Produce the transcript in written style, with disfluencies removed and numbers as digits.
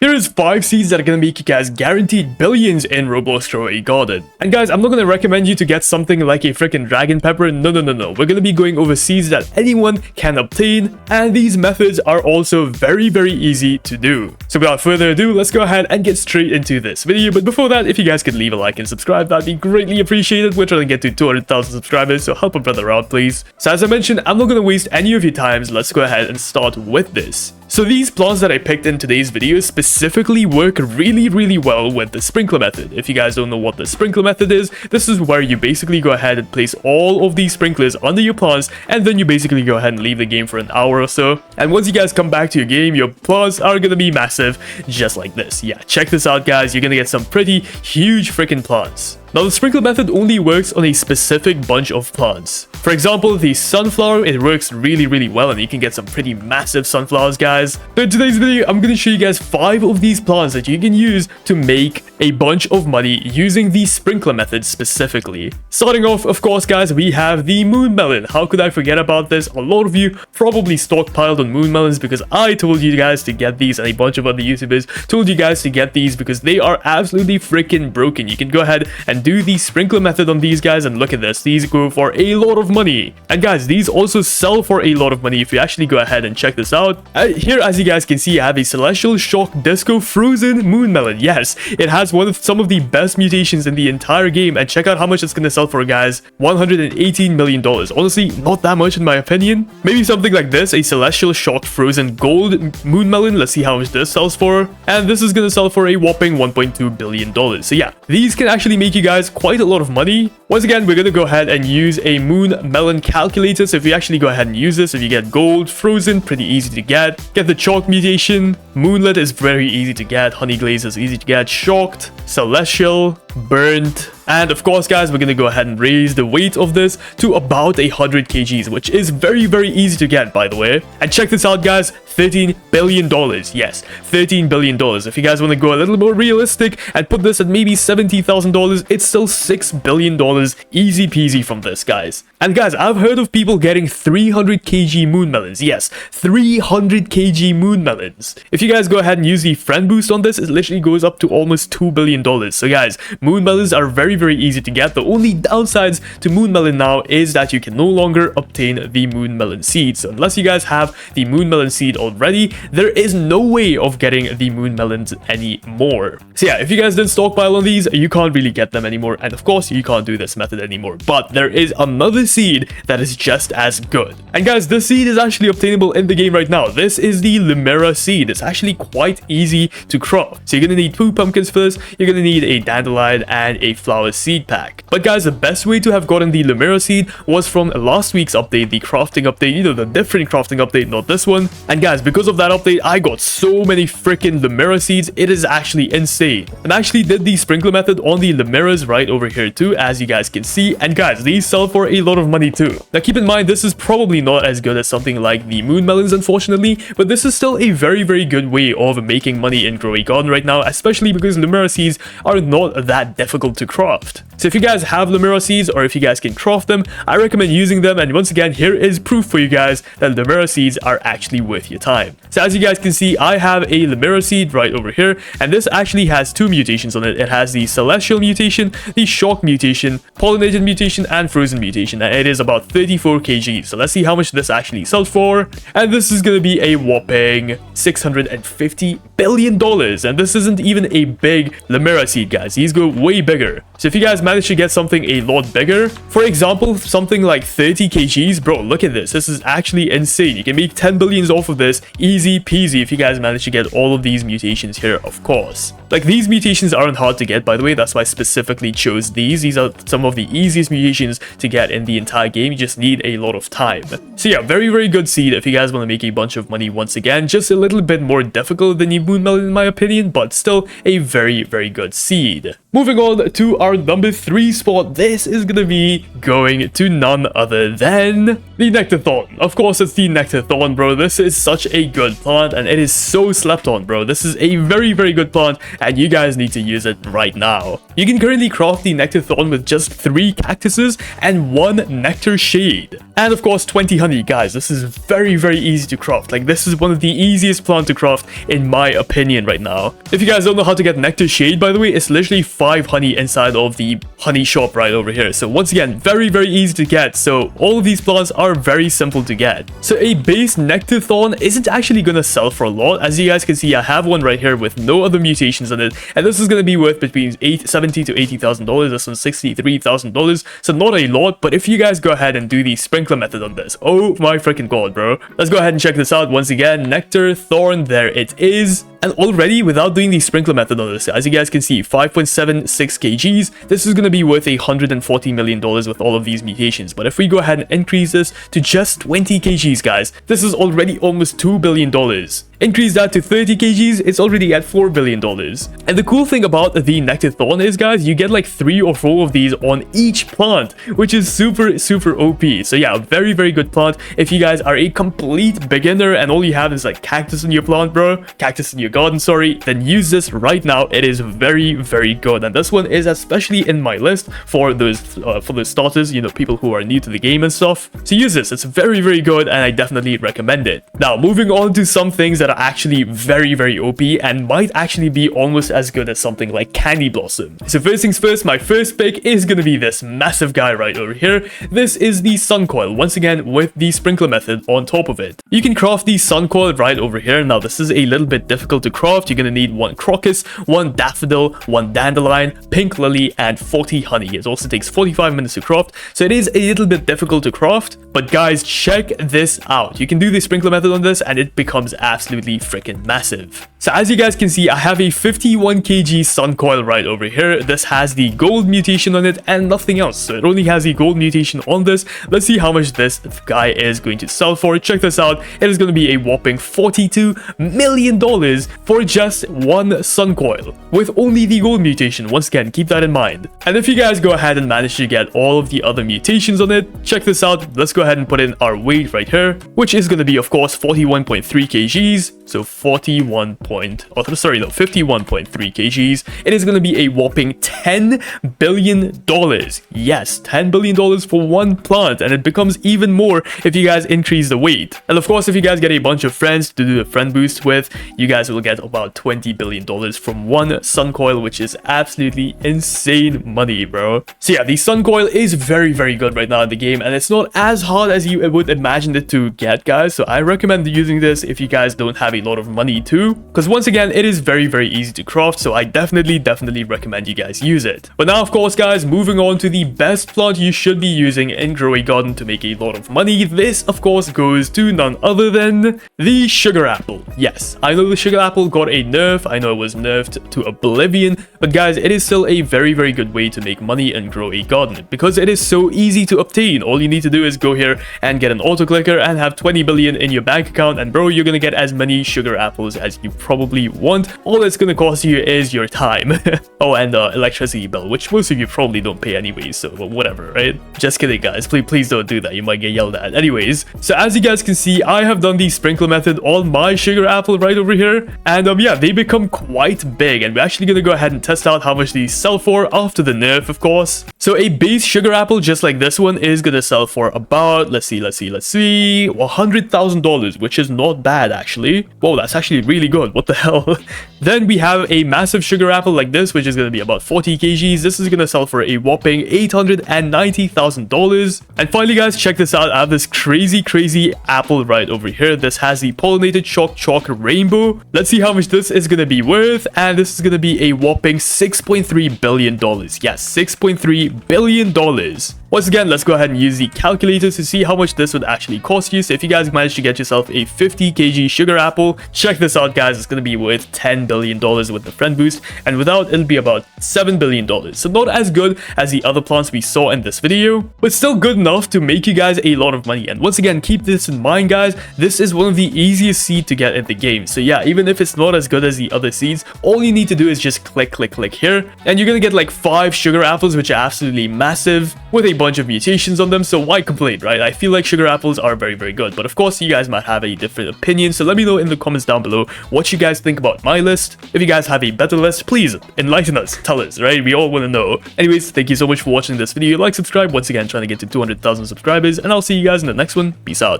Here is 5 seeds that are gonna make you guys guaranteed billions in Roblox Grow a Garden. And guys, I'm not gonna recommend you to get something like a freaking dragon pepper. No. We're gonna be going over seeds that anyone can obtain, and these methods are also very easy to do. So without further ado, let's go ahead and get straight into this video. But before that, if you guys could leave a like and subscribe, that'd be greatly appreciated. We're trying to get to 200,000 subscribers, so help a brother out, please. So as I mentioned, I'm not gonna waste any of your time, so let's go ahead and start with this. So these plants that I picked in today's video specifically work really well with the sprinkler method. If you guys don't know what the sprinkler method is, this is where you basically go ahead and place all of these sprinklers under your plants, and then you basically go ahead and leave the game for an hour or so. And once you guys come back to your game, your plants are gonna be massive, just like this. Yeah, check this out, guys. You're gonna get some pretty huge freaking plants. Now, the sprinkler method only works on a specific bunch of plants. For example, the sunflower, it works really well, and you can get some pretty massive sunflowers, guys. So in today's video, I'm going to show you guys 5 of these plants that you can use to make a bunch of money using the sprinkler method specifically. Starting off, of course, guys, we have the moon melon. How could I forget about this? A lot of you probably stockpiled on moon melons because I told you guys to get these, and a bunch of other YouTubers told you guys to get these because they are absolutely freaking broken. You can go ahead and do the sprinkler method on these guys, and look at this. These go for a lot of money, and guys, these also sell for a lot of money if you actually go ahead and check this out. Here, as you guys can see, I have a Celestial Shock Disco Frozen Moon Melon. Yes, it has some of the best mutations in the entire game, and check out how much it's gonna sell for, guys. $118 million. Honestly, not that much in my opinion. Maybe something like this, a Celestial Shock Frozen Gold Moon Melon. Let's see how much this sells for, and this is gonna sell for a whopping $1.2 billion. So yeah, these can actually make you guys quite a lot of money. Once again, we're gonna go ahead and use a moon melon calculator. So if you actually go ahead and use this, if you get gold, frozen, pretty easy to get the chalk mutation, moonlit is very easy to get, honey glaze is easy to get, shocked, celestial, burnt, and of course, guys, we're gonna go ahead and raise the weight of this to about 100 kgs, which is very easy to get, by the way. And check this out, guys, $13 billion. Yes, $13 billion. If you guys want to go a little more realistic and put this at maybe $70,000, it's still $6 billion easy peasy from this, guys. And guys, I've heard of people getting 300 kg moon melons. Yes, 300 kg moon melons. If you guys go ahead and use the friend boost on this, it literally goes up to almost $2 billion. So guys, moon melons are very easy to get. The only downsides to moon melon now is that you can no longer obtain the moon melon seed. So unless you guys have the moon melon seed already, there is no way of getting the moon melons anymore. So yeah, if you guys didn't stockpile on these, you can't really get them anymore, and of course you can't do this method anymore. But there is another seed that is just as good, and guys, this seed is actually obtainable in the game right now. This is the Lumera seed. It's actually quite easy to craft. So you're gonna need 2 pumpkins for this, you're gonna need a dandelion and a flower seed pack. But guys, the best way to have gotten the Lumera seed was from last week's update, the crafting update, you know, the different crafting update, not this one. And guys, because of that update, I got so many freaking Lumera seeds, it is actually insane. And I actually did the sprinkler method on the Lumeras right over here too, as you guys can see. And guys, these sell for a lot of money too. Now keep in mind, this is probably not as good as something like the moon melons, unfortunately, but this is still a very good way of making money in Grow a Garden right now, especially because Lumera seeds are not that difficult to craft. So if you guys have Lumera seeds, or if you guys can craft them, I recommend using them. And once again, here is proof for you guys that Lumera seeds are actually worth your time. So as you guys can see, I have a Lumera seed right over here, and this actually has 2 mutations on it. It has the celestial mutation, the shock mutation, pollinated mutation, and frozen mutation, and it is about 34 kg. So let's see how much this actually sells for, and this is gonna be a whopping $650 billion. And this isn't even a big Lumera seed, guys. These go way bigger. So if you guys manage to get something a lot bigger, for example, something like 30 kgs, bro, look at this. This is actually insane. You can make 10 billions off of this easy peasy if you guys manage to get all of these mutations here, of course. Like, these mutations aren't hard to get, by the way. That's why I specifically chose these. These are some of the easiest mutations to get in the entire game. You just need a lot of time. So yeah, very good seed if you guys want to make a bunch of money. Once again, just a little bit more difficult than the moon melon in my opinion, but still a very good seed. Moving on to our number 3 spot, this is gonna be going to none other than the Nectthorn. Of course, it's the Nectthorn, bro. This is such a good plant, and it is so slept on, bro. This is a very, very good plant, and you guys need to use it right now. You can currently craft the Nectthorn with just 3 cactuses and 1 nectar shade. And of course, 20 honey. Guys, this is very, very easy to craft. Like, this is one of the easiest plants to craft, in my opinion, right now. If you guys don't know how to get nectar shade, by the way, it's literally 5 honey inside of the honey shop right over here. So once again, very, very easy to get. So all of these plants are very simple to get. So a base Nectthorn isn't actually gonna sell for a lot. As you guys can see, I have one right here with no other mutations on it, and this is gonna be worth between $70,000 to $80,000. This one's $63,000, so not a lot. But if you guys go ahead and do the sprinkler method on this, oh my freaking god, bro, let's go ahead and check this out once again. Nectthorn, there it is. And already, without doing the sprinkler method on this, as you guys can see, 5.76 kgs, this is going to be worth $140 million with all of these mutations. But if we go ahead and increase this to just 20 kgs, guys, this is already almost $2 billion. Increase that to 30 kgs, it's already at $4 billion. And the cool thing about the Nectthorn is, guys, you get like 3 or 4 of these on each plant, which is super, super OP. So yeah, very, very good plant. If you guys are a complete beginner and all you have is like cactus in your plant, bro, cactus in your garden, sorry, then use this right now. It is very, very good. And this one is especially in my list for those starters, you know, people who are new to the game and stuff. So use this. It's very, very good, and I definitely recommend it. Now, moving on to some things that are actually very, very OP and might actually be almost as good as something like Candy Blossom. So first things first, my first pick is gonna be this massive guy right over here. This is the Sun Coil, once again with the sprinkler method on top of it. You can craft the Sun Coil right over here. Now, this is a little bit difficult to craft. You're gonna need 1 crocus, 1 daffodil, 1 dandelion, pink lily, and 40 honey. It also takes 45 minutes to craft, so it is a little bit difficult to craft. But guys, check this out. You can do the sprinkler method on this, and it becomes absolutely freaking massive. So as you guys can see, I have a 51 kg Sun Coil right over here. This has the gold mutation on it and nothing else. So it only has the gold mutation on this. Let's see how much this guy is going to sell for. Check this out. It is going to be a whopping $42 million for just 1 Sun Coil with only the gold mutation. Once again, keep that in mind. And if you guys go ahead and manage to get all of the other mutations on it, check this out. Let's go ahead and put in our weight right here, which is going to be, of course, 41.3 kgs. So 51.3 kgs. It is going to be a whopping $10 billion. Yes, $10 billion for 1 plant, and it becomes even more if you guys increase the weight. And of course, if you guys get a bunch of friends to do a friend boost with, you guys will get about $20 billion from 1 Sun Coil, which is absolutely insane money, bro. So yeah, the Sun Coil is very, very good right now in the game, and it's not as hard as you would imagine it to get, guys. So I recommend using this if you guys don't have a lot of money too, because once again, it is very, very easy to craft. So I definitely recommend you guys use it. But now, of course, guys, moving on to the best plant you should be using in Grow a Garden to make a lot of money. This, of course, goes to none other than the sugar apple. Yes, I know the sugar apple got a nerf. I know it was nerfed to oblivion, but guys, it is still a very, very good way to make money and grow a garden because it is so easy to obtain. All you need to do is go here and get an auto clicker and have 20 billion in your bank account, and bro, you're gonna get as many sugar apples as you probably want. All it's gonna cost you is your time. Oh, and electricity bill, which most of you probably don't pay anyways, so whatever, right? Just kidding, guys. Please don't do that. You might get yelled at. Anyways, so as you guys can see, I have done the sprinkler method on my sugar apple right over here, and yeah, they become quite big, and we're actually gonna go ahead and test out how much these sell for after the nerf, of course. So a base sugar apple just like this one is gonna sell for about, let's see, $100,000, which is not bad actually. Whoa, that's actually really good. What the hell? Then we have a massive sugar apple like this, which is gonna be about 40 kgs. This is gonna sell for a whopping $890,000. And finally, guys, check this out. I have this crazy apple right over here. This has the pollinated chalk rainbow. Let's see how much this is gonna be worth, and this is gonna be a whopping $6.3 billion. Yes, $6.3 billion. Once again, let's go ahead and use the calculator to see how much this would actually cost you. So if you guys manage to get yourself a 50 kg sugar apple, check this out guys, it's going to be worth $10 billion with the friend boost, and without it'll be about $7 billion. So not as good as the other plants we saw in this video, but still good enough to make you guys a lot of money. And once again, keep this in mind guys, this is one of the easiest seeds to get in the game. So yeah, even if it's not as good as the other seeds, all you need to do is just click here, and you're gonna get like 5 sugar apples, which are absolutely massive with a bunch of mutations on them. So why complain, right? I feel like sugar apples are very good, but of course you guys might have a different opinion. So let me know in the comments down below what you guys think about my list. If you guys have a better list, please enlighten us, tell us, right? We all want to know. Anyways, thank you so much for watching this video. Like, subscribe. Once again, trying to get to 200,000 subscribers, and I'll see you guys in the next one. Peace out.